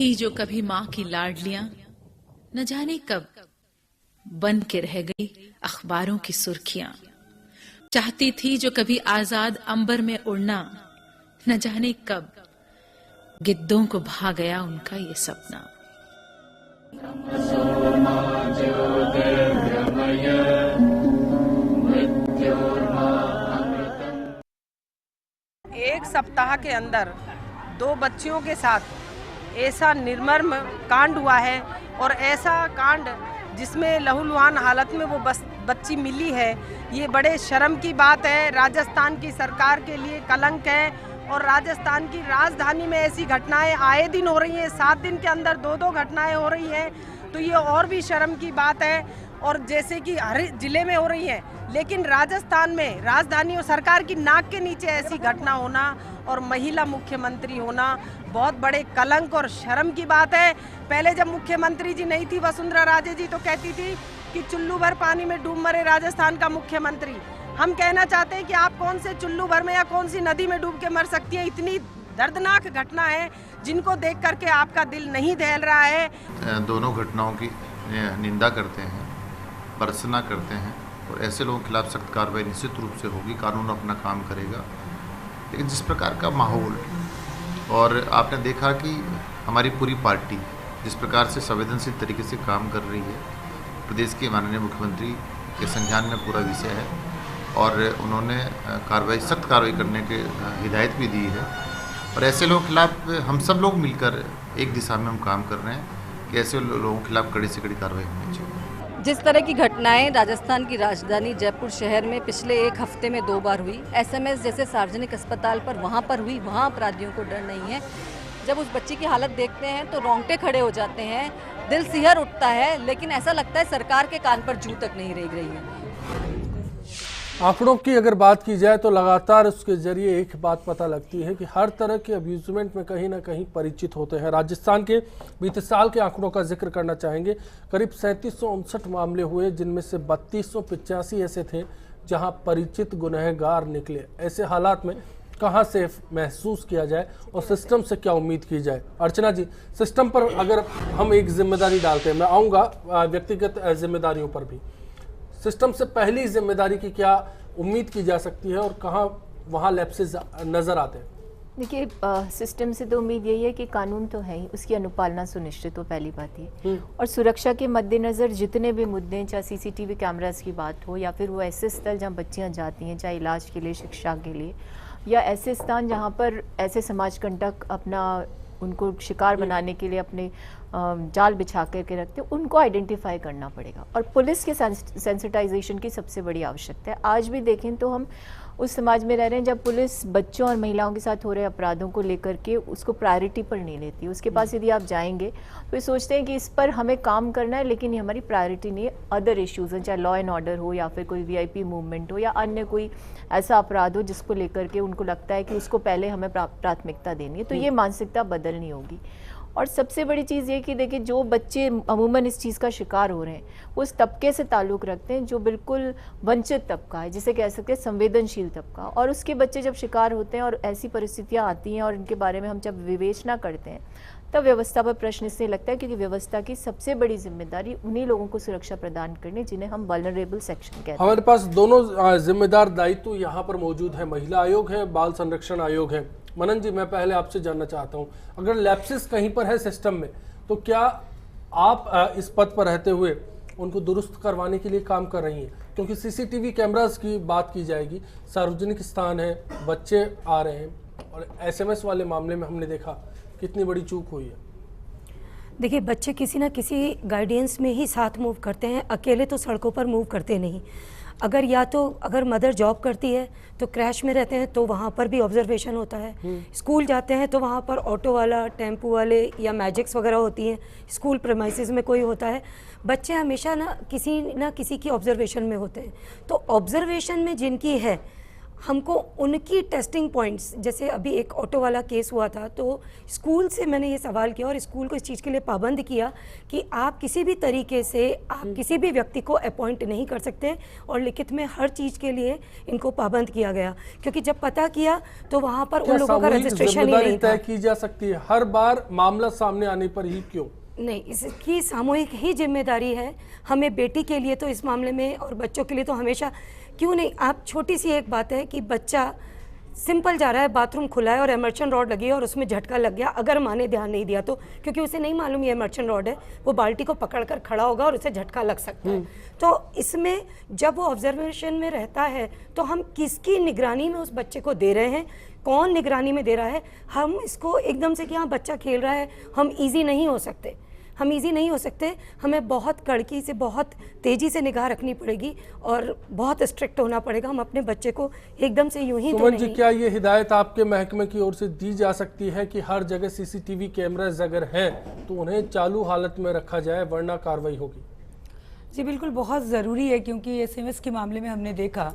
थी जो कभी माँ की लाडलियां, न जाने कब बन के रह गई अखबारों की सुर्खियां। चाहती थी जो कभी आजाद अंबर में उड़ना, न जाने कब गिद्धों को भा गया उनका ये सपना। एक सप्ताह के अंदर 2 बच्चियों के साथ ऐसा निर्मम कांड हुआ है और ऐसा कांड जिसमें लहूलुहान हालत में वो बच्ची मिली है, ये बड़े शर्म की बात है। राजस्थान की सरकार के लिए कलंक है और राजस्थान की राजधानी में ऐसी घटनाएं आए दिन हो रही हैं। 7 दिन के अंदर 2-2 घटनाएं हो रही हैं, तो ये और भी शर्म की बात है। और जैसे कि हर जिले में हो रही है, लेकिन राजस्थान में राजधानी और सरकार की नाक के नीचे ऐसी घटना होना और महिला मुख्यमंत्री होना बहुत बड़े कलंक और शर्म की बात है। पहले जब मुख्यमंत्री जी नहीं थी वसुंधरा राजे जी, तो कहती थी कि चुल्लू भर पानी में डूब मरे राजस्थान का मुख्यमंत्री। हम कहना चाहते हैं कि आप कौन से चुल्लू भर में या कौन सी नदी में डूब के मर सकती है। इतनी दर्दनाक घटना है जिनको देख करके आपका दिल नहीं दहल रहा है। दोनों घटनाओं की निंदा करते हैं, भर्त्सना करते हैं और ऐसे लोगों के खिलाफ सख्त कार्रवाई निश्चित रूप से होगी। कानून अपना काम करेगा। लेकिन जिस प्रकार का माहौल, और आपने देखा कि हमारी पूरी पार्टी जिस प्रकार से संवेदनशील तरीके से काम कर रही है, प्रदेश के माननीय मुख्यमंत्री के संज्ञान में पूरा विषय है और उन्होंने सख्त कार्रवाई करने की हिदायत भी दी है। और ऐसे लोगों के खिलाफ हम सब लोग मिलकर एक दिशा में हम काम कर रहे हैं कि ऐसे लोगों के खिलाफ कड़ी से कड़ी कार्रवाई होनी चाहिए। जिस तरह की घटनाएं राजस्थान की राजधानी जयपुर शहर में पिछले 1 हफ्ते में 2 बार हुई, एसएमएस जैसे सार्वजनिक अस्पताल पर वहाँ पर हुई, वहाँ अपराधियों को डर नहीं है। जब उस बच्ची की हालत देखते हैं तो रोंगटे खड़े हो जाते हैं, दिल सिहर उठता है, लेकिन ऐसा लगता है सरकार के कान पर जू तक नहीं रेंग रही है। आंकड़ों की अगर बात की जाए तो लगातार उसके जरिए एक बात पता लगती है कि हर तरह के अब्यूजमेंट में कहीं ना कहीं परिचित होते हैं। राजस्थान के बीते साल के आंकड़ों का जिक्र करना चाहेंगे। करीब 3759 मामले हुए, जिनमें से 3285 ऐसे थे जहां परिचित गुनहगार निकले। ऐसे हालात में कहां से महसूस किया जाए और सिस्टम से क्या उम्मीद की जाए? अर्चना जी, सिस्टम पर अगर हम एक जिम्मेदारी डालते हैं, मैं आऊँगा व्यक्तिगत जिम्मेदारियों पर भी, सिस्टम से पहली जिम्मेदारी की क्या उम्मीद की जा सकती है और कहाँ वहाँ लैप्सेस नजर आते हैं? देखिए, सिस्टम से तो उम्मीद यही है कि कानून तो है ही, उसकी अनुपालना सुनिश्चित हो, पहली बात ये। और सुरक्षा के मद्देनज़र जितने भी मुद्दे, चाहे सीसीटीवी कैमरास की बात हो या फिर वो ऐसे स्थल जहाँ बच्चियाँ जाती हैं, चाहे इलाज के लिए, शिक्षा के लिए, या ऐसे स्थान जहाँ पर ऐसे समाज कंटक अपना उनको शिकार बनाने के लिए अपने जाल बिछा करके रखते हैं, उनको आइडेंटिफाई करना पड़ेगा। और पुलिस के सेंसिटाइजेशन की सबसे बड़ी आवश्यकता है। आज भी देखें तो हम उस समाज में रह रहे हैं जब पुलिस बच्चों और महिलाओं के साथ हो रहे अपराधों को लेकर के उसको प्रायोरिटी पर नहीं लेती। उसके पास यदि आप जाएंगे तो ये सोचते हैं कि इस पर हमें काम करना है, लेकिन ये हमारी प्रायोरिटी नहीं है। अदर इश्यूज़ हैं, चाहे लॉ एंड ऑर्डर हो या फिर कोई वीआईपी मूवमेंट हो या अन्य कोई ऐसा अपराध हो जिसको लेकर के उनको लगता है कि उसको पहले हमें प्राथमिकता देनी है। तो ये मानसिकता बदलनी होगी। और सबसे बड़ी चीज़ ये कि देखिए, जो बच्चे अमूमन इस चीज़ का शिकार हो रहे हैं वो उस तबके से ताल्लुक़ रखते हैं जो बिल्कुल वंचित तबका है, जिसे कह सकते हैं संवेदनशील तबका। और उसके बच्चे जब शिकार होते हैं और ऐसी परिस्थितियाँ आती हैं और इनके बारे में हम जब विवेचना करते हैं, तब व्यवस्था पर प्रश्न इसलिए लगता है क्योंकि व्यवस्था की सबसे बड़ी जिम्मेदारी उन्हीं लोगों को सुरक्षा प्रदान करनी जिन्हें हम वल्नरेबल सेक्शन कहते हैं। हमारे पास दोनों जिम्मेदार दायित्व यहाँ पर मौजूद है, महिला आयोग है, बाल संरक्षण आयोग है। मनन जी, मैं पहले आपसे जानना चाहता हूँ, अगर लैप्सेस कहीं पर है सिस्टम में, तो क्या आप इस पद पर रहते हुए उनको दुरुस्त करवाने के लिए काम कर रही हैं? क्योंकि सीसीटीवी कैमरास की बात की जाएगी, सार्वजनिक स्थान है, बच्चे आ रहे हैं, और एसएमएस वाले मामले में हमने देखा कितनी बड़ी चूक हुई है। देखिए, बच्चे किसी ना किसी गाइडेंस में ही साथ मूव करते हैं, अकेले तो सड़कों पर मूव करते नहीं। अगर मदर जॉब करती है तो क्रैश में रहते हैं तो वहाँ पर भी ऑब्जर्वेशन होता है। स्कूल जाते हैं तो वहाँ पर ऑटो वाला, टेम्पो वाले या मैजिक्स वगैरह होती हैं, स्कूल प्रेमाइसेस में कोई होता है। बच्चे हमेशा ना किसी की ऑब्जर्वेशन में होते हैं। तो ऑब्जर्वेशन में जिनकी है, हमको उनकी टेस्टिंग पॉइंट्स, जैसे अभी एक ऑटो वाला केस हुआ था, तो स्कूल से मैंने ये सवाल किया और स्कूल को इस चीज़ के लिए पाबंद किया कि आप किसी भी तरीके से आप किसी भी व्यक्ति को अपॉइंट नहीं कर सकते, और लिखित में हर चीज़ के लिए इनको पाबंद किया गया, क्योंकि जब पता किया तो वहाँ पर उन लोगों का रजिस्ट्रेशन ही नहीं था। तय की जा सकती है हर बार मामला सामने आने पर ही, क्यों नहीं? इसकी सामूहिक ही जिम्मेदारी है हमें, बेटी के लिए तो इस मामले में और बच्चों के लिए तो हमेशा, क्यों नहीं? आप छोटी सी एक बात है कि बच्चा सिंपल जा रहा है, बाथरूम खुला है और इमर्शन रॉड लगी है और उसमें झटका लग गया, अगर माँ ने ध्यान नहीं दिया तो, क्योंकि उसे नहीं मालूम ये इमर्शन रॉड है, वो बाल्टी को पकड़कर खड़ा होगा और उसे झटका लग सकता है। तो इसमें जब वो ऑब्जर्वेशन में रहता है तो हम किसकी निगरानी में उस बच्चे को दे रहे हैं, कौन निगरानी में दे रहा है? हम इसको एकदम से कि हाँ बच्चा खेल रहा है, हम ईजी नहीं हो सकते, हम इजी नहीं हो सकते, हमें बहुत कड़की से, बहुत तेज़ी से निगाह रखनी पड़ेगी और बहुत स्ट्रिक्ट होना पड़ेगा। हम अपने बच्चे को एकदम से यूं ही सुमन जी, क्या ये हिदायत आपके महकमे की ओर से दी जा सकती है कि हर जगह सीसीटीवी कैमराज अगर हैं तो उन्हें चालू हालत में रखा जाए, वरना कार्रवाई होगी? जी बिल्कुल, बहुत ज़रूरी है, क्योंकि SMS के मामले में हमने देखा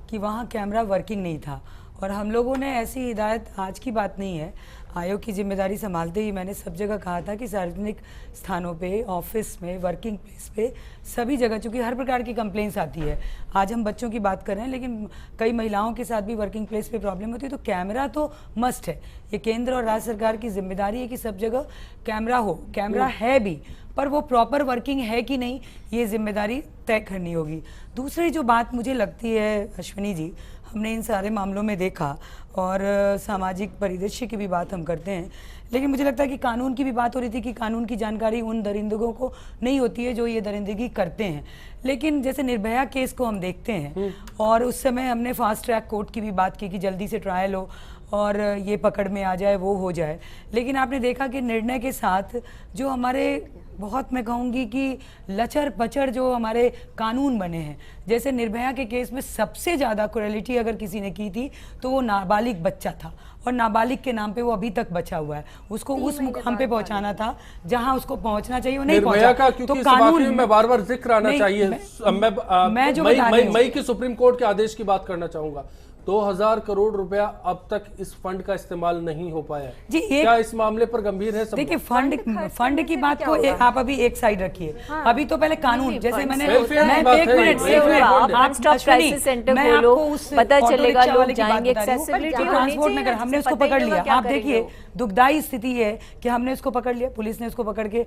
कि वहाँ कैमरा वर्किंग नहीं था, और हम लोगों ने ऐसी हिदायत, आज की बात नहीं है, आयोग की जिम्मेदारी संभालते ही मैंने सब जगह कहा था कि सार्वजनिक स्थानों पे, ऑफिस में, वर्किंग प्लेस पे, सभी जगह, चूँकि हर प्रकार की कंप्लेंट्स आती है, आज हम बच्चों की बात कर रहे हैं लेकिन कई महिलाओं के साथ भी वर्किंग प्लेस पे प्रॉब्लम होती है, तो कैमरा तो मस्ट है। ये केंद्र और राज्य सरकार की जिम्मेदारी है कि सब जगह कैमरा हो, कैमरा है भी, पर वो प्रॉपर वर्किंग है कि नहीं, ये जिम्मेदारी तय करनी होगी। दूसरी जो बात मुझे लगती है अश्विनी जी, हमने इन सारे मामलों में देखा, और सामाजिक परिदृश्य की भी बात हम करते हैं, लेकिन मुझे लगता है कि कानून की भी बात हो रही थी कि कानून की जानकारी उन दरिंदगों को नहीं होती है जो ये दरिंदगी करते हैं। लेकिन जैसे निर्भया केस को हम देखते हैं, और उस समय हमने फास्ट ट्रैक कोर्ट की भी बात की कि जल्दी से ट्रायल हो और ये पकड़ में आ जाए, वो हो जाए, लेकिन आपने देखा कि निर्णय के साथ जो हमारे, बहुत मैं कहूँगी कि लचर पचर जो हमारे कानून बने हैं, जैसे निर्भया के केस में सबसे ज़्यादा क्रूएलिटी अगर किसी ने की थी तो वो नाबालिग बच्चा था, और नाबालिग के नाम पे वो अभी तक बचा हुआ है, उसको उस मुकाम पे पहुंचाना था जहां उसको पहुंचना चाहिए, वो नहीं पहुंचा। तो कानून में बार बार जिक्र आना चाहिए, मैं जो मई की सुप्रीम कोर्ट के आदेश की बात करना चाहूंगा, 2000 करोड़ रुपया अब तक इस फंड का इस्तेमाल नहीं हो पाया जी। क्या इस मामले पर गंभीर है? देखिए, फंड की बात को आप अभी एक साइड रखिए, अभी तो पहले कानून, जैसे मैंने ट्रांसपोर्ट में हमने उसको पकड़ लिया, आप देखिए दुखदाई स्थिति है कि हमने उसको पकड़ लिया, पुलिस ने उसको पकड़ के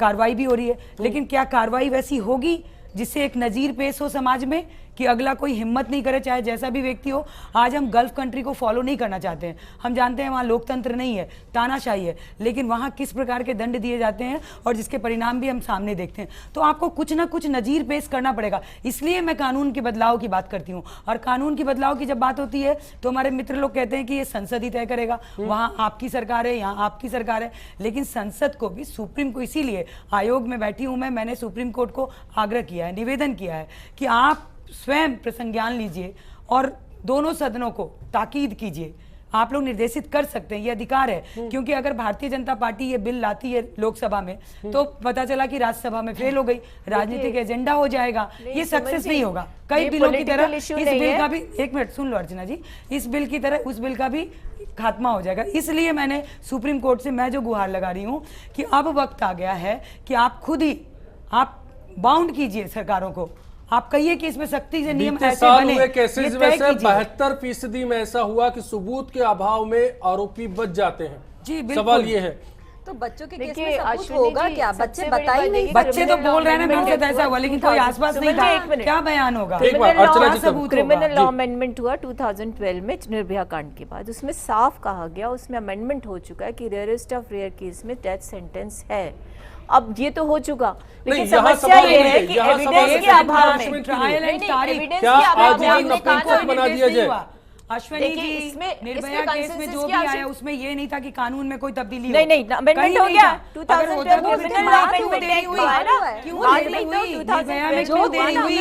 कार्रवाई भी हो रही है, लेकिन क्या कार्रवाई वैसी होगी जिससे एक नजीर पेश हो समाज में कि अगला कोई हिम्मत नहीं करे, चाहे जैसा भी व्यक्ति हो? आज हम गल्फ कंट्री को फॉलो नहीं करना चाहते हैं, हम जानते हैं वहाँ लोकतंत्र नहीं है, तानाशाही है, लेकिन वहाँ किस प्रकार के दंड दिए जाते हैं और जिसके परिणाम भी हम सामने देखते हैं। तो आपको कुछ ना कुछ नजीर पेश करना पड़ेगा, इसलिए मैं कानून के बदलाव की बात करती हूँ। और कानून की बदलाव की जब बात होती है तो हमारे मित्र लोग कहते हैं कि ये संसद ही तय करेगा, वहाँ आपकी सरकार है, यहाँ आपकी सरकार है, लेकिन संसद को भी, सुप्रीम को, इसीलिए आयोग में बैठी हूँ मैंने सुप्रीम कोर्ट को आग्रह किया है, निवेदन किया है कि आप स्वयं प्रसंज्ञान लीजिए और दोनों सदनों को ताकीद कीजिए। आप लोग निर्देशित कर सकते हैं, ये अधिकार है, क्योंकि अगर भारतीय जनता पार्टी ये बिल लाती है लोकसभा में तो पता चला कि राज्यसभा में फेल हो गई, राजनीतिक एजेंडा हो जाएगा, ये सक्सेस नहीं होगा। कई बिलों की तरह इस बिल का भी, एक मिनट सुन लो अर्चना जी, इस बिल की तरह उस बिल का भी खात्मा हो जाएगा। इसलिए मैंने सुप्रीम कोर्ट से मैं जो गुहार लगा रही हूँ कि अब वक्त आ गया है कि आप खुद ही आप बाउंड कीजिए सरकारों को, आप कहिए कि इसमें सख्ती से नियम ऐसे बने। हुए केसेस में से 72% में ऐसा हुआ कि सबूत के अभाव में आरोपी बच जाते हैं। जी सवाल ये है, तो बच्चों के केस में सबूत होगा क्या? बच्चे बता ही नहीं, बच्चे तो बोल रहे हैं ना मेरे साथ ऐसा हुआ, लेकिन कोई आसपास नहीं था, क्या बयान होगा? क्रिमिनल लॉ अमेंडमेंट हुआ 2012 में निर्भया कांड के बाद, उसमें साफ कहा गया, उसमें अमेंडमेंट हो चुका है कि रेयरेस्ट ऑफ रेयर केस में डेथ सेंटेंस है। अब ये तो हो चुका, लेकिन समस्या ये है कि एविडेंस के अभाव में, ट्रायल एंड तारीख क्या आजीवन अपील कोर्ट बना दिया जाए? अश्विनी जी, निर्भया केस में जो भी आया उसमें ये नहीं था कि कानून में कोई तब्दीली हो। नहीं, अमेंडमेंट हो गया 2012 में, क्यों देरी हुई?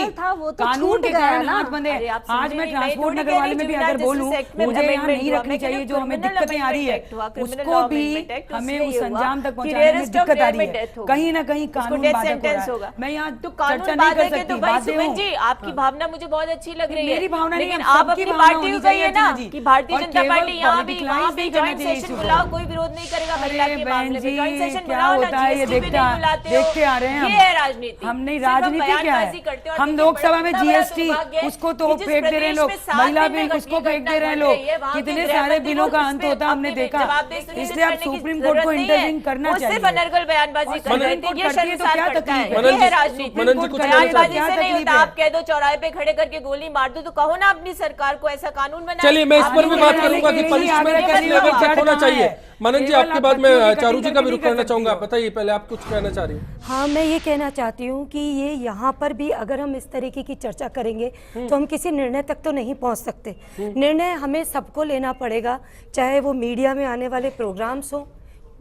कानून के कारण हाथ बंधे। आज मैं ट्रांसपोर्ट नगर वाले में भी अगर बोलूं मुझे यहाँ नहीं रखनी चाहिए, जो हमें दिक्कतें आ रही है उसको भी हमें उस अंजाम तक पहुँचाने में दिक्कत आ रही है, कहीं ना कहीं कानून बाधक हो रहा है। मैं यहाँ चर्चा नहीं कर सकती, जी आपकी भावना मुझे बहुत अच्छी लग रही है, मेरी भावना नहीं, आप अपनी पार्टी गई है ना जी। कि भारतीय और जनता केवल पार्टी यहाँ भी politicalize वहाँ भी नहीं करना जॉइंट चाहिए सेशन इशू को। बुलाओ, कोई विरोध नहीं करेगा महिला अरे के बहन मामले में। जी, जॉइंट सेशन क्या बुलाओ ना, होता है ये GST भी नहीं बुलाते हो। देखते आ रहे हैं ये है राजनीति। हम नहीं, सिर्फ हम राजनीति क्या बयानबाजी है, करते हैं और हम देखिए लोकसभा में बड़ा बड़ा जीएसटी दुर्भाग्य है उसको कि तो जिस फेंक दे रहे हैं प्रदेश लोग, में 7 महिला दिन में बिल उसको घटना फेंक दे रहे हैं घट लोग, रही है, वहाँ के कितने गृह सारे मंत्री बिलों को का इस अंत पे होता हमने अपनी देखा, जवाबदेही सुनिश्चित इसलिए आप करने की सुप्रीम कोर्ट को जरूरत नहीं है। इंटरवीन करना वो चाहिए। सिर्फ अनर्गल बयानबाजी कर रहे थे, ये करती है तो शर्मसार क्या करता है। तकलीफ है? ये है राजनीति। मनन जी कुछ कहना बयानबाजी चाहते हैं? से नहीं क्या होता, तकलीफ आप कह दो चौराहे पे खड़े करके गोली मार दो, तो कहो ना अपनी सरकार को ऐसा कानून बनाए। चलिए मैं इस पर भी बात आप करूंगा कि नहीं पनिशमेंट आगे किस करिए, लेवल आप तक होना कहाँ चाहिए। है? मनन जी केवल आपके आप बाद बच्चों में की चारू जी कटिंग का भी नहीं रुख कर करना सकती चाहूंगा। हो। बताइए पहले आप कुछ कहना चाह रही हैं। हाँ, मैं ये कहना चाहती हूँ कि ये यहाँ पर भी अगर हम इस तरीके की चर्चा करेंगे तो हम किसी निर्णय तक तो नहीं पहुँच सकते। निर्णय हमें सबको लेना पड़ेगा, चाहे वो मीडिया में आने वाले प्रोग्राम्स हो,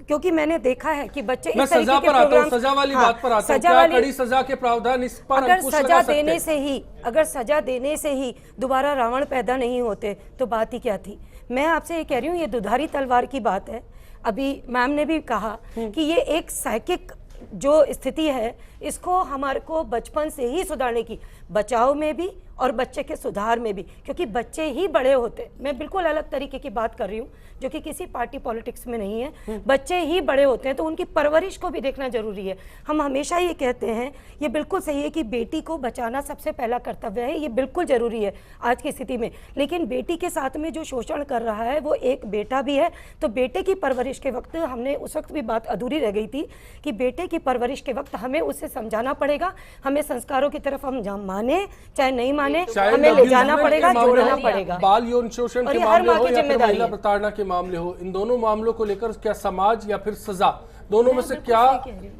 क्योंकि मैंने देखा है कि बच्चे मैं इस तरीके सजा के पर आता हूँ, प्रोग्राम्स, सजा वाली हाँ, बात पर आता हूँ। सजा क्या वाली- कड़ी सजा के प्रावधान इस पर अगर अंकुश सजा लगा सकते देने हैं? से ही अगर सजा देने से ही दोबारा रावण पैदा नहीं होते तो बात ही क्या थी। मैं आपसे ये कह रही हूँ, ये दुधारी तलवार की बात है। अभी मैम ने भी कहा कि ये एक साइकिक जो स्थिति है, इसको हमारे को बचपन से ही सुधारने की, बचाव में भी और बच्चे के सुधार में भी, क्योंकि बच्चे ही बड़े होते। मैं बिल्कुल अलग तरीके की बात कर रही हूँ जो कि किसी पार्टी पॉलिटिक्स में नहीं है। बच्चे ही बड़े होते हैं तो उनकी परवरिश को भी देखना जरूरी है। हम हमेशा ये कहते हैं, ये बिल्कुल सही है कि बेटी को बचाना सबसे पहला कर्तव्य है, ये बिल्कुल जरूरी है आज की स्थिति में। लेकिन बेटी के साथ में जो शोषण कर रहा है वो एक बेटा भी है, तो बेटे की परवरिश के वक्त हमने उस वक्त भी बात अधूरी रह गई थी कि बेटे की परवरिश के वक्त हमें उसे समझाना पड़ेगा, हमें संस्कारों की तरफ हम माने चाहे नहीं माने, हमें ले जाना पड़ेगा, जोड़ना पड़ेगा। बाल यौन शोषण और के ये हर मामले माँ हो की या फिर जिम्मेदारी महिला है। प्रताड़ना के मामले हो, इन दोनों मामलों को लेकर क्या समाज या फिर सजा, दोनों में से क्या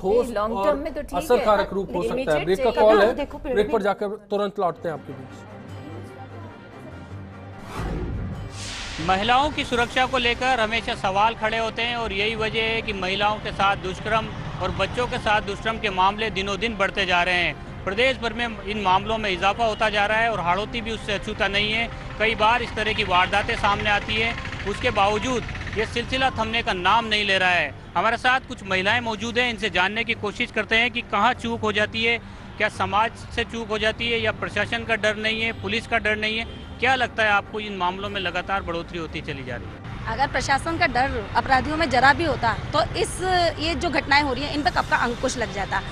ठोस लॉन्ग और टर्म में तो ठीक है, असरकारक रूप हो सकता है? immediate ब्रेक का चाहिए। कॉल है, देखो, फिर ब्रेक पर भी- जाकर तुरंत लौटते हैं आपके बीच। महिलाओं की सुरक्षा को लेकर हमेशा सवाल खड़े होते हैं और यही वजह है कि महिलाओं के साथ दुष्कर्म और बच्चों के साथ दुष्कर्म के मामले दिनों दिन बढ़ते जा रहे हैं। प्रदेश भर में इन मामलों में इजाफा होता जा रहा है और हाड़ौती भी उससे अछूता नहीं है। कई बार इस तरह की वारदातें सामने आती है, उसके बावजूद ये सिलसिला थमने का नाम नहीं ले रहा है। हमारे साथ कुछ महिलाएं मौजूद हैं, इनसे जानने की कोशिश करते हैं कि कहाँ चूक हो जाती है, क्या समाज से चूक हो जाती है या प्रशासन का डर नहीं है, पुलिस का डर नहीं है। क्या लगता है आपको इन मामलों में लगातार बढ़ोतरी होती चली जा रही है? अगर प्रशासन का डर अपराधियों में जरा भी होता तो ये जो घटनाएं हो रही हैं इन पर कब का अंकुश लग जाता।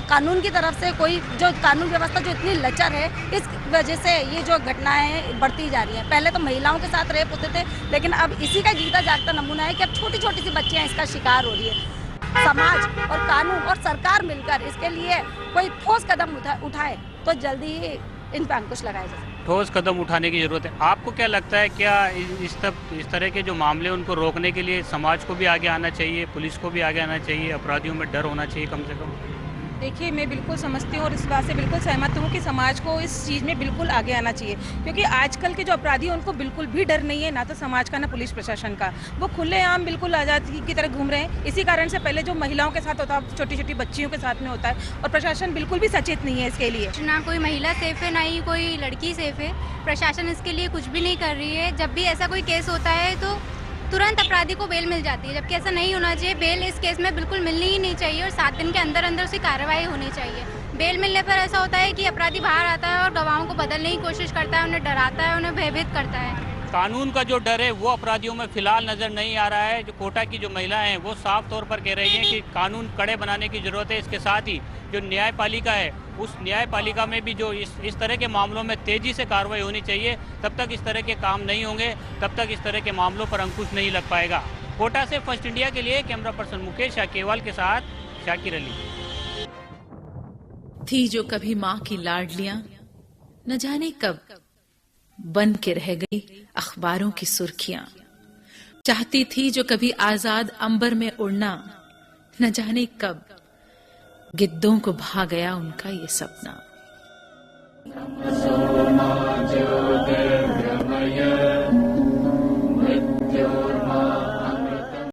कानून की तरफ से कोई जो कानून व्यवस्था जो इतनी लचर है, इस वजह से ये जो घटनाएं बढ़ती जा रही हैं। पहले तो महिलाओं के साथ रेप होते थे, लेकिन अब इसी का जीता जागता नमूना है कि अब छोटी छोटी सी बच्चियां इसका शिकार हो रही है। समाज और कानून और सरकार मिलकर इसके लिए कोई ठोस कदम उठाए तो जल्दी ही इन पर अंकुश लगाया जा सकता है। ठोस कदम उठाने की जरूरत है। आपको क्या लगता है, क्या इस तरह के जो मामले उनको रोकने के लिए समाज को भी आगे आना चाहिए, पुलिस को भी आगे आना चाहिए, अपराधियों में डर होना चाहिए कम से कम? देखिए, मैं बिल्कुल समझती हूँ और इस बात से बिल्कुल सहमत हूँ कि समाज को इस चीज़ में बिल्कुल आगे आना चाहिए, क्योंकि आजकल के जो अपराधी हैं उनको बिल्कुल भी डर नहीं है, ना तो समाज का ना पुलिस प्रशासन का। वो खुलेआम बिल्कुल आज़ादी की तरह घूम रहे हैं। इसी कारण से पहले जो महिलाओं के साथ होता है, छोटी छोटी बच्चियों के साथ में होता है, और प्रशासन बिल्कुल भी सचेत नहीं है इसके लिए। ना कोई महिला सेफ है, ना ही कोई लड़की सेफ है। प्रशासन इसके लिए कुछ भी नहीं कर रही है। जब भी ऐसा कोई केस होता है तो तुरंत अपराधी को बेल मिल जाती है, जबकि ऐसा नहीं होना चाहिए। बेल इस केस में बिल्कुल मिलनी ही नहीं चाहिए और 7 दिन के अंदर अंदर उसकी कार्रवाई होनी चाहिए। बेल मिलने पर ऐसा होता है कि अपराधी बाहर आता है और गवाहों को बदलने की कोशिश करता है, उन्हें डराता है, उन्हें भयभीत करता है। कानून का जो डर है वो अपराधियों में फिलहाल नजर नहीं आ रहा है। जो कोटा की जो महिलाएं हैं वो साफ तौर पर कह रही हैं कि कानून कड़े बनाने की जरूरत है। इसके साथ ही जो न्यायपालिका है, उस न्यायपालिका में भी जो इस तरह के मामलों में तेजी से कार्रवाई होनी चाहिए। तब तक इस तरह के काम नहीं होंगे, तब तक इस तरह के मामलों पर अंकुश नहीं लग पाएगा। कोटा से फर्स्ट इंडिया के लिए कैमरा पर्सन मुकेश शाकेवाल के साथ शाकिर अली। थी जो कभी माँ की लाडलियां, न जाने कब बन के रह गई अखबारों की सुर्खियां। चाहती थी जो कभी आजाद अंबर में उड़ना, न जाने कब गिद्धों को भा गया उनका ये सपना।